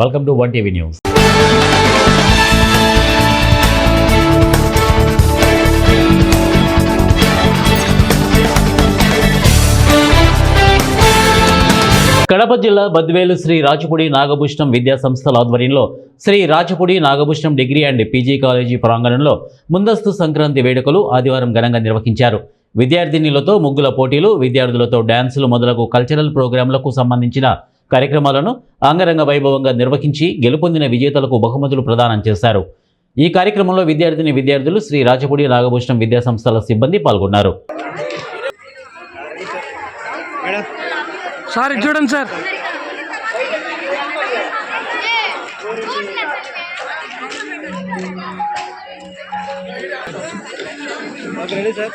Welcome to 1TV news. Kadapa జిల్లా బద్వేలు శ్రీ రాచపూడి నాగభూషణం విద్యా సంస్థల ఆధ్వర్యంలో Sri Rachapudi Nagabhushanam degree and PG college ప్రాంగణంలో ముందస్తు సంక్రాంతి వేడుకలు ఆదివారం ఘనంగా నిర్వహించారు. విద్యార్థినులతో ముగ్గుల పోటీలు, విద్యార్థులతో డ్యాన్సులు మొదలగు కల్చరల్ ప్రోగ్రాంలకు సంబంధించిన కార్యక్రమాలను అంగరంగ వైభవంగా నిర్వహించి గెలుపొందిన విజేతలకు బహుమతులు ప్రదానం చేశారు. ఈ కార్యక్రమంలో విద్యార్థులు శ్రీ రాచపూడి నాగభూషణం విద్యా సంస్థల సిబ్బంది పాల్గొన్నారు. సార్ చూడండి sir. Ready sir,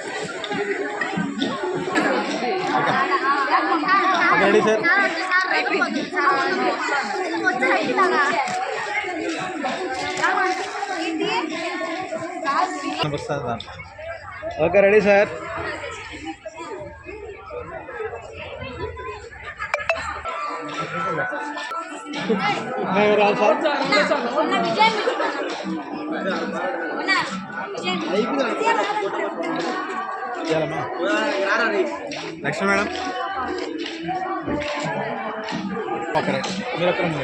ready sir. Okay ready sir. Next madam మీరు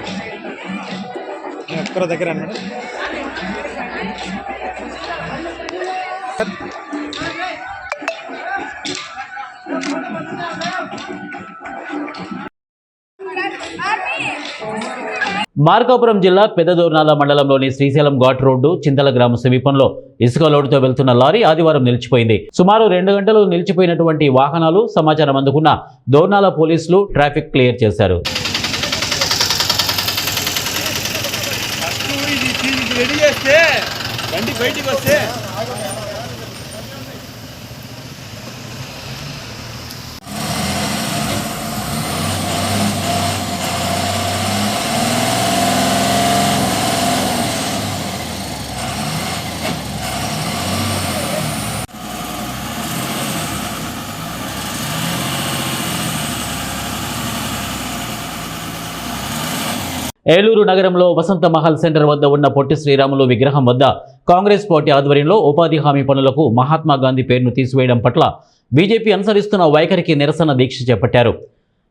ఒక్కరు దగ్గర అన్నాడు. మార్కాపురం జిల్లా పెద్దదోర్నాల మండలంలోని శ్రీశైలం ఘాట్ రోడ్డు చింతల గ్రామ సమీపంలో ఇసుక లోడుతో వెళ్తున్న లారీ ఆదివారం నిలిచిపోయింది. సుమారు 2 గంటలు నిలిచిపోయినటువంటి వాహనాలు సమాచారం అందుకున్న దోర్నాల పోలీసులు ట్రాఫిక్ క్లియర్ చేశారు. ఏలూరు నగరంలో వసంత మహల్ సెంటర్ వద్ద ఉన్న పొట్టి శ్రీరాములు విగ్రహం వద్ద కాంగ్రెస్ పార్టీ ఆధ్వర్యంలో ఉపాధి హామీ పనులకు మహాత్మా గాంధీ పేరును తీసివేయడం పట్ల బీజేపీ అనుసరిస్తున్న వైఖరికి నిరసన దీక్ష చేపట్టారు.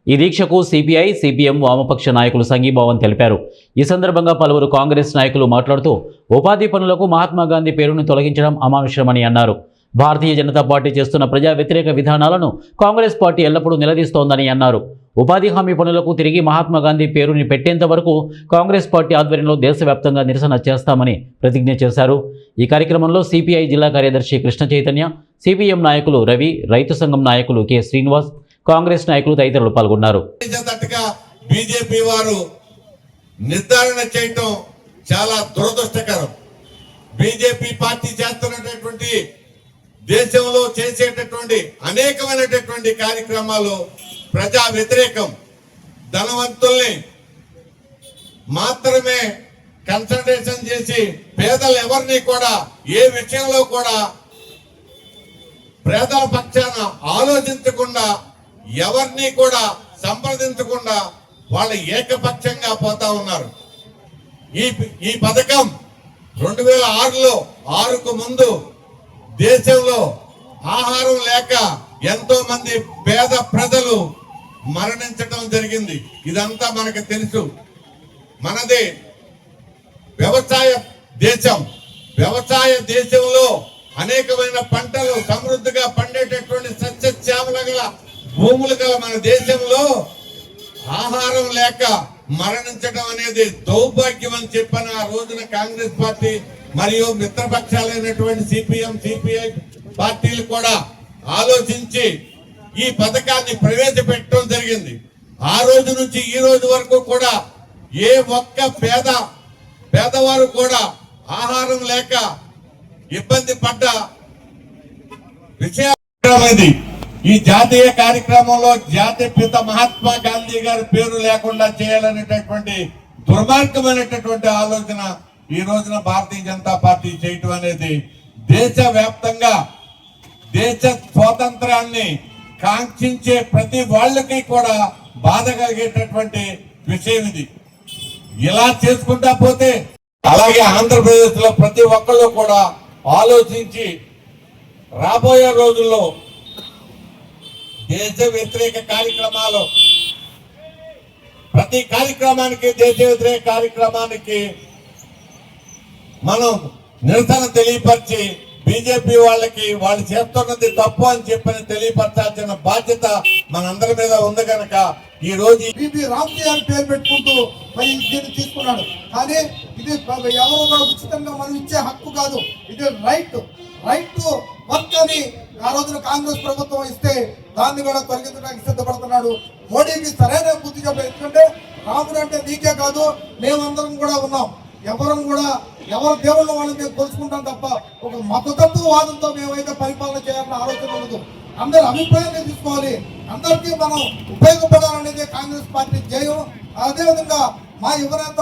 ఈ దీక్షకు సిపిఐ, సిపిఎం వామపక్ష నాయకులు సంఘీభావం తెలిపారు. ఈ సందర్భంగా పలువురు కాంగ్రెస్ నాయకులు మాట్లాడుతూ ఉపాధి పనులకు మహాత్మా గాంధీ పేరును తొలగించడం అమానుషమని అన్నారు. భారతీయ జనతా పార్టీ చేస్తున్న ప్రజా వ్యతిరేక విధానాలను కాంగ్రెస్ పార్టీ ఎల్లప్పుడూ నిలదీస్తోందని అన్నారు. ఉపాధి హామీ పనులకు తిరిగి మహాత్మా గాంధీ పేరుని పెట్టేంత వరకు కాంగ్రెస్ పార్టీ ఆధ్వర్యంలో దేశవ్యాప్తంగా నిరసన చేస్తామని ప్రతిజ్ఞ చేశారు. ఈ కార్యక్రమంలో సిపిఐ జిల్లా కార్యదర్శి కృష్ణ చైతన్య, సిపిఎం నాయకులు రవి, రైతు సంఘం నాయకులు కె శ్రీనివాస్, కాంగ్రెస్ నాయకులు తదితరులు పాల్గొన్నారు. బీజేపీ వారు నిర్ధారణ చేయటం చాలా దురదృష్టకరం. బీజేపీ పార్టీ చేస్తున్నటువంటి దేశంలో చేసేటటువంటి అనేకమైనటువంటి కార్యక్రమాలు ప్రజా వ్యతిరేకం. ధనవంతుల్ని మాత్రమే కన్సల్టేషన్ చేసి పేదలు ఎవరిని కూడా ఏ విషయంలో కూడా పేదల పక్షాన ఆలోచించకుండా, ఎవరిని కూడా సంప్రదించకుండా వాళ్ళు ఏకపక్షంగా పోతా ఉన్నారు. ఈ పథకం 2006లో 6కు ముందు దేశంలో ఆహారం లేక ఎంతో మంది పేద ప్రజలు మరణించడం జరిగింది. ఇదంతా మనకు తెలుసు. మనది వ్యవసాయ దేశం. వ్యవసాయ దేశంలో అనేకమైన పంటలు సమృద్ధిగా పండేటటువంటి సస్యశ్యామల గల భూములు గల మన దేశంలో ఆహారం లేక మరణించడం అనేది దౌర్భాగ్యం అని చెప్పిన ఆ రోజున కాంగ్రెస్ పార్టీ మరియు మిత్రపక్షాలైనటువంటి సిపిఎం, సిపిఐ పార్టీలు కూడా ఆలోచించి ఈ పథకాన్ని ప్రవేశపెట్టడం జరిగింది. ఆ రోజు నుంచి ఈ రోజు వరకు కూడా ఏ ఒక్క పేదవారు కూడా ఆహారం లేక ఇబ్బంది పడ్డ విషయం. ఈ జాతీయ కార్యక్రమంలో జాతీయ పిత మహాత్మా గాంధీ గారి పేరు లేకుండా చేయాలనేటటువంటి దుర్మార్గమైనటువంటి ఆలోచన ఈ రోజున భారతీయ జనతా పార్టీ చేయటం అనేది దేశవ్యాప్తంగా దేశ స్వాతంత్రాన్ని కాంక్షించే ప్రతి వాళ్ళకి కూడా బాధ కలిగేటటువంటి విషయం ఇది. ఇలా చేసుకుంటా పోతే అలాగే ఆంధ్రప్రదేశ్ లో ప్రతి ఒక్కళ్ళు కూడా ఆలోచించి రాబోయే రోజుల్లో దేశ వ్యతిరేక కార్యక్రమాలు, ప్రతి కార్యక్రమానికి, దేశ వ్యతిరేక కార్యక్రమానికి మనం నిరసన తెలియపరిచి బీజేపీ వాళ్ళకి వాళ్ళు చేస్తున్నది తప్పు అని చెప్పని తెలియపరచాల్సిన బాధ్యత మనందరి మీద ఉంది కనుక ఈ రోజు బీబీ రామ్జీ అని పేరు పెట్టుకుంటూ మరి దీన్ని తీసుకున్నాడు. కానీ ఇది ఎవరు కూడా ఉచితంగా మనం ఇచ్చే హక్కు కాదు, ఇది రైట్ టు వర్క్ అని ఆ రోజున కాంగ్రెస్ ప్రభుత్వం ఇస్తే దాన్ని కూడా తొలగించడానికి సిద్ధపడుతున్నాడు. మోడీకి సరైన బుద్ధి చెప్పలేదు. ఎందుకంటే రాముడు అంటే నీకే కాదు, మేమందరం కూడా ఉన్నాం. ఎవరు దేవుళ్ళ వాళ్ళని మేము కొలుసుకుంటాం తప్ప ఒక మతతత్వవాదంతో మేమైతే పరిపాలన చేయాలన్న ఆలోచన ఉండదు. అందరి అభిప్రాయాన్ని తీసుకోవాలి, అందరికీ మనం ఉపయోగపడాలనేది కాంగ్రెస్ పార్టీ ధ్యేయం. అదేవిధంగా మా యువనేత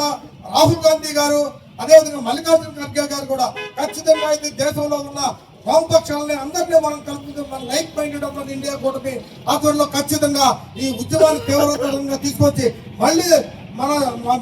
రాహుల్ గాంధీ గారు, అదేవిధంగా మల్లికార్జున ఖర్గే గారు కూడా ఖచ్చితంగా అయితే దేశంలో ఉన్న వామపక్షాలని అందరినీ మనం కలుపుతుంది. మన లైక్ మైండెడ్ ఆఫ్ ఇండియా కూటమి ఆధ్వర్యంలో ఖచ్చితంగా ఈ ఉద్యమాన్ని తీవ్రతరంగా తీసుకొచ్చి మళ్ళీ మన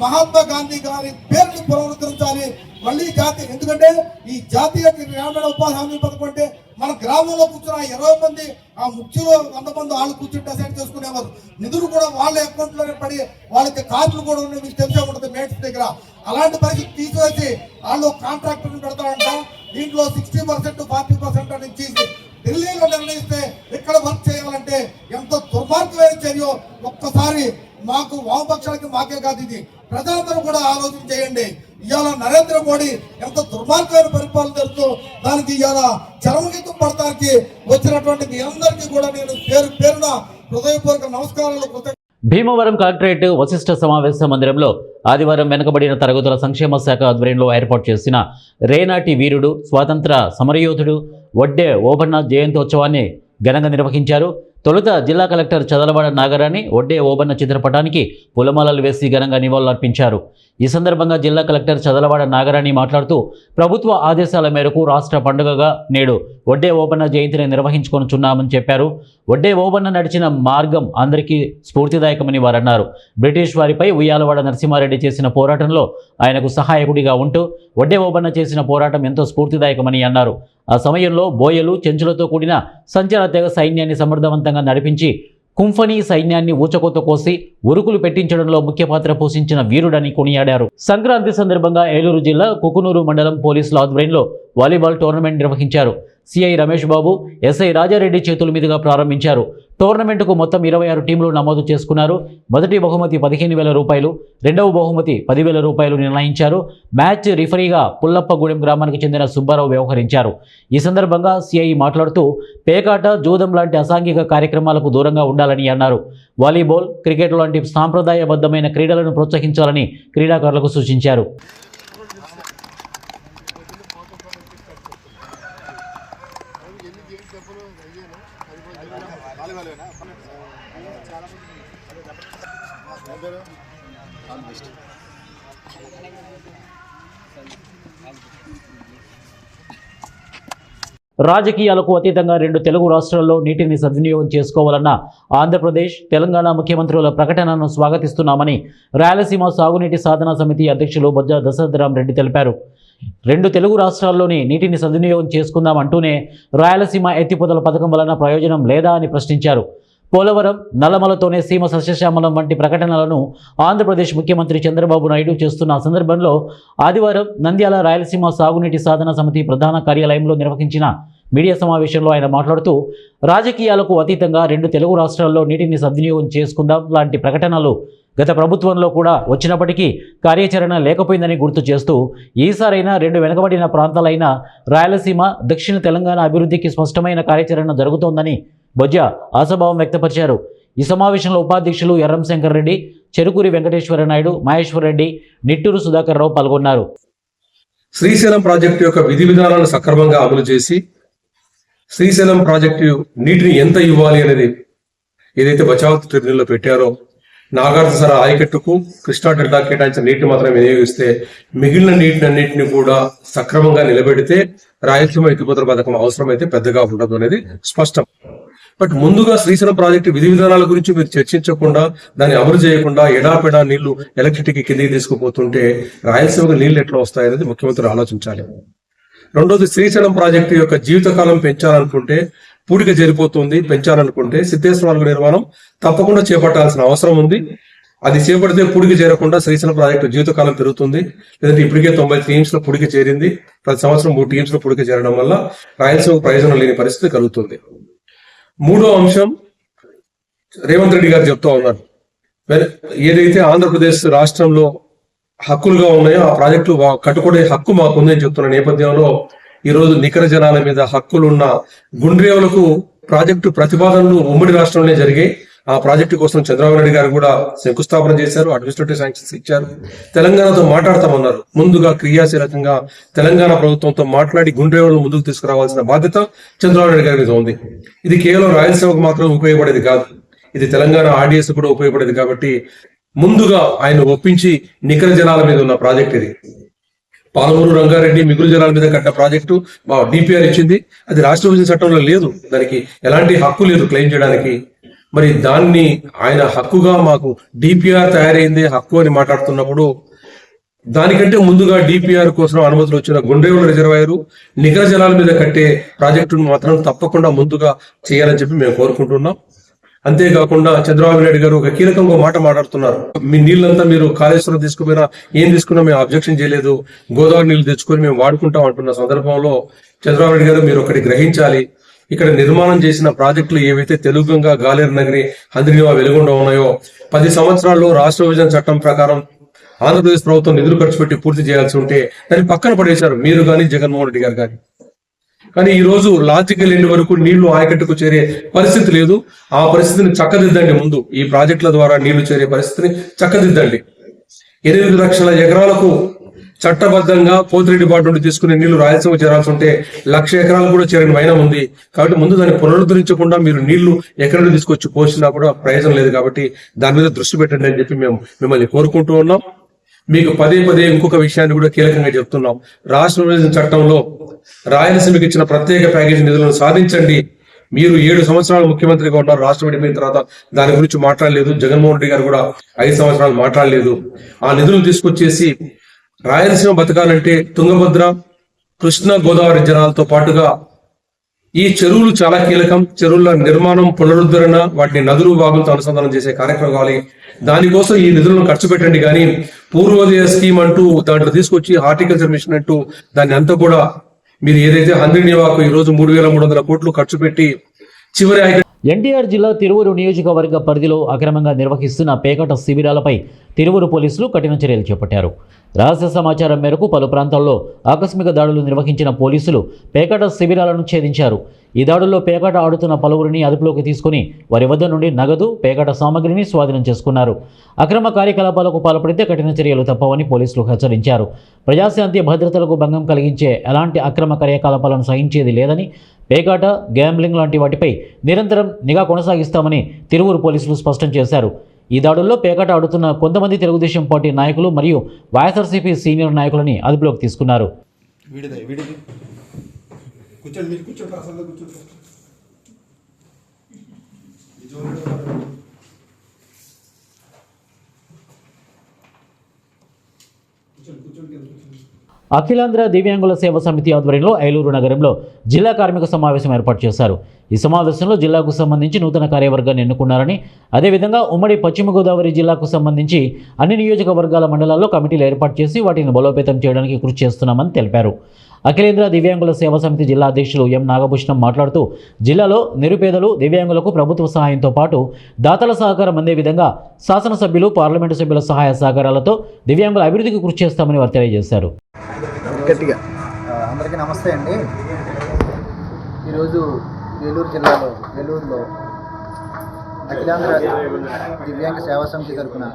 మహాత్మా గాంధీ గారి పేరును పునరుద్ధరించాలి. మళ్ళీ జాతి, ఎందుకంటే ఈ జాతీయ గ్రామీణ ఉపాధి హామీ పథకం అంటే మన గ్రామంలో కూర్చున్న 20 మంది ఆ ముఖ్యులు 100 మంది వాళ్ళు కూర్చుని డిసైడ్ చేసుకునేవారు. నిధులు కూడా వాళ్ళ అకౌంట్ లోనే పడి వాళ్ళకి కార్డులు కూడా ఉన్నాయి, మీకు తెలిసే ఉంటుంది మేట్స్ దగ్గర. అలాంటి పరిస్థితి తీసివేసి వాళ్ళు కాంట్రాక్టర్ పెడతారంట. దీంట్లో 60% 40% అని తీసి ఢిల్లీలో నిర్ణయిస్తే ఇక్కడ వర్క్ చేయాలంటే ఎంత దుర్మార్గమైన చర్యో ఒక్కసారి మాకు వామపక్షాలకి మాకే కాదు, ఇది ప్రజలందరూ కూడా ఆలోచన చేయండి. ఇవాళ నరేంద్ర మోడీ ఎంత దుర్మార్గమైన పరిపాలన జరుగుతూ దానికి ఇవాళ చరమగీతం పడటానికి వచ్చినటువంటి మీ అందరికీ కూడా నేను పేరున హృదయపూర్వక నమస్కారాలు. భీమవరం కలెక్టరేట్ వశిష్ఠ సమావేశ మందిరంలో ఆదివారం వెనుకబడిన తరగతుల సంక్షేమ శాఖ ఆధ్వర్యంలో ఏర్పాటు చేసిన రేనాటి వీరుడు, స్వాతంత్ర సమరయోధుడు వడ్డే ఓబన్న జయంతోత్సవాన్ని ఘనంగా నిర్వహించారు. తొలుత జిల్లా కలెక్టర్ చదలవాడ నాగరాణి వడ్డే ఓబన్న చిత్రపటానికి పూలమాలలు వేసి ఘనంగా నివాళులర్పించారు. ఈ సందర్భంగా జిల్లా కలెక్టర్ చదలవాడ నాగరాణి మాట్లాడుతూ ప్రభుత్వ ఆదేశాల మేరకు రాష్ట్ర పండుగగా నేడు వడ్డే ఓబన్న జయంతిని నిర్వహించుకొనుచున్నామని చెప్పారు. వడ్డే ఓబన్న నడిచిన మార్గం అందరికీ స్ఫూర్తిదాయకమని వారన్నారు. బ్రిటిష్ వారిపై ఉయ్యాలవాడ నరసింహారెడ్డి చేసిన పోరాటంలో ఆయనకు సహాయకుడిగా ఉంటూ వడ్డే ఓబన్న చేసిన పోరాటం ఎంతో స్ఫూర్తిదాయకమని అన్నారు. ఆ సమయంలో బోయలు, చెంచులతో కూడిన సంచార తెగ సైన్యాన్ని సమర్థవంతంగా నడిపించి కుంఫనీ సైన్యాన్ని ఊచకోత కోసి ఉరుకులు పెట్టించడంలో ముఖ్య పాత్ర పోషించిన వీరుడని కొనియాడారు. సంక్రాంతి సందర్భంగా ఏలూరు జిల్లా కుకునూరు మండలం పోలీసుల ఆధ్వర్యంలో వాలీబాల్ టోర్నమెంట్ నిర్వహించారు. సిఐ రమేష్ బాబు, ఎస్ఐ రాజారెడ్డి చేతుల మీదుగా ప్రారంభించారు. టోర్నమెంటుకు మొత్తం 26 టీంలు నమోదు చేసుకున్నారు. మొదటి బహుమతి 15,000 రూపాయలు, రెండవ బహుమతి 10,000 రూపాయలు నిర్ణయించారు. మ్యాచ్ రిఫరీగా పుల్లప్పగూడెం గ్రామానికి చెందిన సుబ్బారావు వ్యవహరించారు. ఈ సందర్భంగా సిఐ మాట్లాడుతూ పేకాట, జూదం లాంటి అసాంఘిక కార్యక్రమాలకు దూరంగా ఉండాలని అన్నారు. వాలీబాల్, క్రికెట్ లాంటి సాంప్రదాయబద్ధమైన క్రీడలను ప్రోత్సహించాలని క్రీడాకారులకు సూచించారు. రాజకీయాలకు అతీతంగా 2 తెలుగు రాష్ట్రాల్లో నీటిని సద్వినియోగం చేసుకోవాలన్న ఆంధ్రప్రదేశ్, తెలంగాణ ముఖ్యమంత్రుల ప్రకటనను స్వాగతిస్తున్నామని రాయలసీమ సాగునీటి సాధన సమితి అధ్యక్షులు బొజ్జ దశరథరామరెడ్డి తెలిపారు. 2 తెలుగు రాష్ట్రాల్లోని నీటిని సద్వినియోగం చేసుకుందామంటూనే రాయలసీమ ఎత్తిపోతల పథకం వలన ప్రయోజనం లేదా అని ప్రశ్నించారు. పోలవరం, నల్లమలతోనే సీమ సస్యశ్యామలం వంటి ప్రకటనలను ఆంధ్రప్రదేశ్ ముఖ్యమంత్రి చంద్రబాబు నాయుడు చేస్తున్న సందర్భంలో ఆదివారం నంద్యాల రాయలసీమ సాగునీటి సాధన సమితి ప్రధాన కార్యాలయంలో నిర్వహించిన మీడియా సమావేశంలో ఆయన మాట్లాడుతూ రాజకీయాలకు అతీతంగా 2 తెలుగు రాష్ట్రాల్లో నీటిని సద్వినియోగం చేసుకుందాం లాంటి ప్రకటనలు గత ప్రభుత్వంలో కూడా వచ్చినప్పటికీ కార్యాచరణ లేకపోయిందని గుర్తు చేస్తూ ఈసారైనా 2 వెనుకబడిన ప్రాంతాలైన రాయలసీమ, దక్షిణ తెలంగాణ అభివృద్ధికి స్పష్టమైన కార్యాచరణ జరుగుతోందని బొజ్జ ఆశాభావం వ్యక్తపరిచారు. ఈ సమావేశంలో ఉపాధ్యక్షులు ఎర్రం శంకర్ రెడ్డి, చెరుకూరి వెంకటేశ్వర నాయుడు, మహేశ్వర్ రెడ్డి, నిట్టూరు సుధాకర్ రావు పాల్గొన్నారు. శ్రీశైలం ప్రాజెక్టు యొక్క విధి విధానాలను సక్రమంగా అమలు చేసి శ్రీశైలం ప్రాజెక్టు నీటిని ఎంత ఇవ్వాలి అనేది ఏదైతే బచావ్ ట్రిబ్యునల్లో పెట్టారో నాగార్జున ఆయకట్టుకు కృష్ణా డెల్టా కేటాయించిన నీటిని మాత్రమే వినియోగిస్తే మిగిలిన నీటినన్నింటినీ కూడా సక్రమంగా నిలబెడితే రాయలసీమ ఎత్తిపోతల పథకం అవసరమైతే పెద్దగా ఉండదు అనేది స్పష్టం. బట్ ముందుగా శ్రీశైలం ప్రాజెక్టు విధి విధానాల గురించి మీరు చర్చించకుండా, దాన్ని అమలు చేయకుండా ఎడాపెడా నీళ్లు ఎలక్ట్రిసిటీకి కిందికి తీసుకుపోతుంటే రాయలసీమకు నీళ్లు ఎట్లా వస్తాయనేది ముఖ్యమంత్రి ఆలోచించాలి. రెండోది, శ్రీశైలం ప్రాజెక్టు యొక్క జీవితకాలం పెంచాలనుకుంటే, పూడిక చేరిపోతుంది, పెంచాలనుకుంటే సిద్ధేశ్వరాల నిర్మాణం తప్పకుండా చేపట్టాల్సిన అవసరం ఉంది. అది చేపడితే పూడిక చేరకుండా శ్రీశైలం ప్రాజెక్టు జీవితకాలం పెరుగుతుంది. లేదంటే ఇప్పటికే 90 టీమ్స్ లో పూడిక చేరింది. ప్రతి సంవత్సరం 3 టీమ్స్ లో పూడిక చేరడం వల్ల రాయలసీమకు ప్రయోజనం లేని పరిస్థితి కలుగుతుంది. మూడో అంశం, రేవంత్ రెడ్డి గారు చెప్తా ఉన్నారు, ఏదైతే ఆంధ్రప్రదేశ్ రాష్ట్రంలో హక్కులుగా ఉన్నాయో ఆ ప్రాజెక్టులు కట్టుకునే హక్కు మాకుందని చెప్తున్న నేపథ్యంలో ఈ రోజు నికర జనాల మీద హక్కులున్న గుండ్రేవులకు ప్రాజెక్టు ప్రతిపాదనలు ఉమ్మడి రాష్ట్రంలోనే జరిగాయి. ఆ ప్రాజెక్టు కోసం చంద్రబాబు నాయుడు గారు కూడా శంకుస్థాపన చేశారు, అడ్మినిస్ట్రేటివ్ శాంక్షన్స్ ఇచ్చారు. తెలంగాణతో మాట్లాడతామన్నారు. ముందుగా క్రియాశీలకంగా తెలంగాణ ప్రభుత్వంతో మాట్లాడి గుండ్రేవులను ముందుకు తీసుకురావాల్సిన బాధ్యత చంద్రబాబు నాయుడు గారి మీద ఉంది. ఇది కేవలం రాయలసీమకు మాత్రం ఉపయోగపడేది కాదు, ఇది తెలంగాణ ఆర్డీఎస్ కూడా ఉపయోగపడేది. కాబట్టి ముందుగా ఆయన ఒప్పించి నికర జనాల మీద ఉన్న ప్రాజెక్ట్ ఇది. పాలమూరు రంగారెడ్డి మిగులు జలాల మీద కట్టిన ప్రాజెక్టు డిపిఆర్ ఇచ్చింది. అది రాష్ట్ర విభజన చట్టంలో లేదు, దానికి ఎలాంటి హక్కు లేదు క్లెయిమ్ చేయడానికి. మరి దాన్ని ఆయన హక్కుగా మాకు డిపిఆర్ తయారైందే హక్కు అని మాట్లాడుతున్నప్పుడు, దానికంటే ముందుగా డిపిఆర్ కోసం అనుమతులు వచ్చిన గుండ్రేవుల రిజర్వాయరు నికర జలాల మీద కట్టే ప్రాజెక్టును మాత్రం తప్పకుండా ముందుగా చేయాలని చెప్పి మేము కోరుకుంటున్నాం. అంతేకాకుండా చంద్రబాబు నాయుడు గారు ఒక కీలకంగా మాట మాట్లాడుతున్నారు. మీ నీళ్ళంతా మీరు కాళేశ్వరం తీసుకుపోయినా ఏం తీసుకున్నా మేము అబ్జెక్షన్ చేయలేదు, గోదావరి నీళ్లు తెచ్చుకొని మేము వాడుకుంటాం అంటున్న సందర్భంలో చంద్రబాబు నాయుడు గారు మీరు ఒకటి గ్రహించాలి. ఇక్కడ నిర్మాణం చేసిన ప్రాజెక్టులు ఏవైతే తెలుగుగంగా, గాలేరు నగరి, హంద్రినివా, వెలుగొండ ఉన్నాయో 10 సంవత్సరాల్లో రాష్ట్ర విభజన చట్టం ప్రకారం ఆంధ్రప్రదేశ్ ప్రభుత్వం నిధులు ఖర్చు పెట్టి పూర్తి చేయాల్సి ఉంటే దాన్ని పక్కన పడేశారు మీరు కానీ జగన్మోహన్ రెడ్డి గారు కానీ. కానీ ఈ రోజు లాజికల్ ఎండ్ వరకు నీళ్లు ఆయకట్టుకు చేరే పరిస్థితి లేదు. ఆ పరిస్థితిని చక్కదిద్దండి. ముందు ఈ ప్రాజెక్టుల ద్వారా నీళ్లు చేరే పరిస్థితిని చక్కదిద్దండి. 8 లక్షల ఎకరాలకు చట్టబద్ధంగా పోతిరెడ్డి బాటు నుండి తీసుకునే నీళ్లు రాయలసీమ చేరాల్సి ఉంటే 1,00,000 ఎకరాలు కూడా చేరని వైనం ఉంది. కాబట్టి ముందు దాన్ని పునరుద్ధరించకుండా మీరు నీళ్లు ఎక్కడి నుండి తీసుకొచ్చి పోసినా కూడా ప్రయోజనం లేదు. కాబట్టి దాని మీద దృష్టి పెట్టండి అని చెప్పి మేము మిమ్మల్ని కోరుకుంటూ ఉన్నాం. మీకు పదే ఇంకొక విషయాన్ని కూడా కీలకంగా చెప్తున్నాం. రాష్ట్ర విభజన చట్టంలో రాయలసీమకి ఇచ్చిన ప్రత్యేక ప్యాకేజీ నిధులను సాధించండి. మీరు 7 సంవత్సరాలు ముఖ్యమంత్రిగా ఉన్నారు. రాష్ట్రం విడిపోయిన తర్వాత దాని గురించి మాట్లాడలేదు. జగన్మోహన్ రెడ్డి గారు కూడా 5 సంవత్సరాలు మాట్లాడలేదు. ఆ నిధులను తీసుకొచ్చేసి రాయలసీమ బతకాలంటే తుంగభద్ర, కృష్ణా, గోదావరి జలాలతో పాటుగా ఈ చెరువులు చాలా కీలకం. చెరువుల నిర్మాణం, పునరుద్ధరణ, వాటిని నదులు భాగంతో అనుసంధానం చేసే కార్యక్రమం కావాలి. దానికోసం ఈ నిధులను ఖర్చు పెట్టండి. కానీ పూర్వోదయ స్కీమ్ అంటూ దాంట్లో తీసుకొచ్చి హార్టికల్చర్ మిషన్ అంటూ దాన్ని అంతా కూడా మీరు ఏదైతే హంద్రినివాకు ఈ రోజు 3,300 కోట్లు ఖర్చు పెట్టి చివరి ఎన్టీఆర్ జిల్లా తిరువూరు నియోజకవర్గ పరిధిలో అక్రమంగా నిర్వహిస్తున్న పేకాట శిబిరాలపై తిరువూరు పోలీసులు కఠిన చర్యలు చేపట్టారు. రహస్య సమాచారం మేరకు పలు ప్రాంతాల్లో ఆకస్మిక దాడులు నిర్వహించిన పోలీసులు పేకాట శిబిరాలను ఛేదించారు. ఈ దాడుల్లో పేకాట ఆడుతున్న పలువురిని అదుపులోకి తీసుకుని వారి వద్ద నుండి నగదు, పేకాట సామగ్రిని స్వాధీనం చేసుకున్నారు. అక్రమ కార్యకలాపాలకు పాల్పడితే కఠిన చర్యలు తప్పవని పోలీసులు హెచ్చరించారు. ప్రజాశాంతి భద్రతలకు భంగం కలిగించే ఎలాంటి అక్రమ కార్యకలాపాలను సహించేది లేదని, పేకాట, గ్యాంబ్లింగ్ లాంటి వాటిపై నిరంతరం నిఘా కొనసాగిస్తామని తిరువూరు పోలీసులు స్పష్టం చేశారు. ఈ దాడుల్లో పేకాట ఆడుతున్న కొంతమంది తెలుగుదేశం పార్టీ నాయకులు మరియు వైఎస్ఆర్సీపీ సీనియర్ నాయకులని అదుపులోకి తీసుకున్నారు. అఖిలాంధ్ర దివ్యాంగుల సేవ సమితి ఆధ్వర్యంలో ఏలూరు నగరంలో జిల్లా కార్మిక సమావేశం ఏర్పాటు చేశారు. ఈ సమావేశంలో జిల్లాకు సంబంధించి నూతన కార్యవర్గాన్ని ఎన్నుకున్నారని, అదేవిధంగా ఉమ్మడి పశ్చిమ గోదావరి జిల్లాకు సంబంధించి అన్ని నియోజకవర్గాల మండలాల్లో కమిటీలు ఏర్పాటు చేసి వాటిని బలోపేతం చేయడానికి కృషి చేస్తున్నామని తెలిపారు. అఖిలేంద్ర దివ్యాంగుల సేవా సమితి జిల్లా అధ్యక్షులు ఎం నాగభూషణం మాట్లాడుతూ, జిల్లాలో నిరుపేదలు, దివ్యాంగులకు ప్రభుత్వ సహాయంతో పాటు దాతల సహకారం అందే విధంగా శాసనసభ్యులు, పార్లమెంటు సభ్యుల సహాయ సహకారాలతో దివ్యాంగుల అభివృద్ధికి కృషి చేస్తామని వారు తెలియజేశారు. అందరికీ నమస్తే అండి. ఈరోజు ఏలూరులో అఖిలాంధ్ర దివ్యాంగ సేవా సమితి తరఫున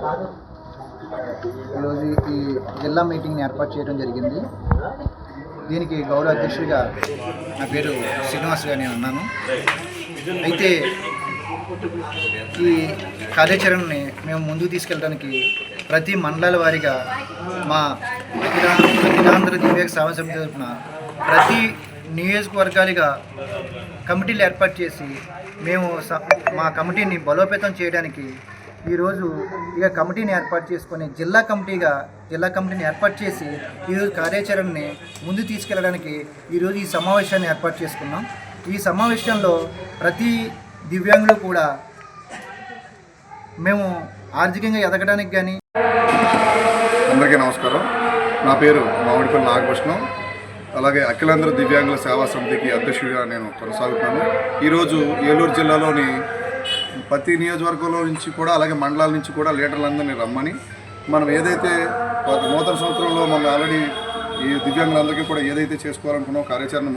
ఈరోజు ఈ జిల్లా మీటింగ్ని ఏర్పాటు చేయడం జరిగింది. దీనికి గౌరవ అధ్యక్షుడిగా నా పేరు శ్రీనివాస్ గారు నేను ఉన్నాను. అయితే ఈ కార్యాచరణని మేము ముందుకు తీసుకెళ్ళడానికి ప్రతి మండలాల వారీగా మా అఖిలాంధ్ర దివ్యాంగ సేవా సమితి తరఫున ప్రతి నియోజకవర్గాలుగా కమిటీలు ఏర్పాటు చేసి మేము మా కమిటీని బలోపేతం చేయడానికి ఈరోజు ఇక కమిటీని ఏర్పాటు చేసుకొని జిల్లా కమిటీని ఏర్పాటు చేసి ఈరోజు కార్యాచరణని ముందు తీసుకెళ్ళడానికి ఈరోజు ఈ సమావేశాన్ని ఏర్పాటు చేసుకున్నాం. ఈ సమావేశంలో ప్రతి దివ్యాంగులు కూడా మేము ఆర్థికంగా ఎదగడానికి కానీ. అందరికీ నమస్కారం. నా పేరు మామిడిపల్లి నాగభూషణం. అలాగే అఖిలాంధ్ర దివ్యాంగుల సేవా సమితికి అధ్యక్షుడిగా నేను కొనసాగుతున్నాను. ఈరోజు ఏలూరు జిల్లాలోని ప్రతి నియోజకవర్గంలో నుంచి కూడా అలాగే మండలాల నుంచి కూడా లీడర్లందరినీ రమ్మని మనం ఏదైతే నూతన సంవత్సరంలో మనం ఆల్రెడీ ఈ దివ్యాంగులందరికీ కూడా ఏదైతే చేసుకోవాలనుకున్నాం కార్యాచరణ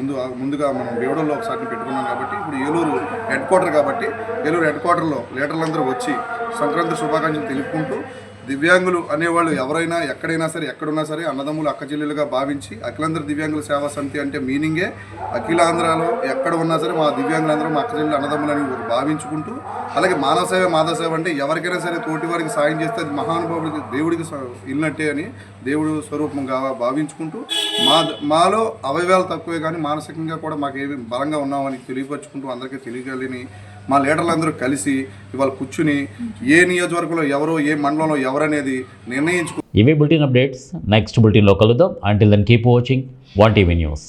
ముందుగా మనం దేవుడల్లో ఒకసారి పెట్టుకున్నాం కాబట్టి ఇప్పుడు ఏలూరు హెడ్ క్వార్టర్ కాబట్టి ఏలూరు హెడ్ క్వార్టర్లో లీడర్లందరూ వచ్చి సంక్రాంతి శుభాకాంక్షలు తెలుపుకుంటూ దివ్యాంగులు అనేవాళ్ళు ఎవరైనా ఎక్కడైనా సరే ఎక్కడున్నా సరే అన్నదమ్ములు అక్కచెల్లెలుగా భావించి అఖిలాంధ్ర దివ్యాంగుల సేవా సమితి అంటే మీనింగే అఖిలాంధ్రలో ఎక్కడ ఉన్నా సరే మా దివ్యాంగులందరూ మా అక్కచెల్లెలు అన్నదమ్ములని భావించుకుంటూ అలాగే మానవ సేవ అంటే ఎవరికైనా సరే తోటి వారికి సాయం చేస్తే అది మహానుభావుడికి దేవుడికి ఇల్లినట్టే అని దేవుడు స్వరూపంగా భావించుకుంటూ మాలో అవయవాలు తక్కువే కానీ మానసికంగా కూడా మాకేమి బలంగా ఉన్నామని తెలియపరుచుకుంటూ అందరికీ తెలియగలని మా లీడర్లందరూ కలిసి ఇవాళ కూర్చుని ఏ నియోజకవర్గంలో ఎవరో ఏ మండలంలో ఎవరనేది నిర్ణయించుకో. ఇవే బులెటిన్ అప్డేట్స్. నెక్స్ట్ బులెటిన్లో కలుద్దాం. Until then keep watching 1TV news.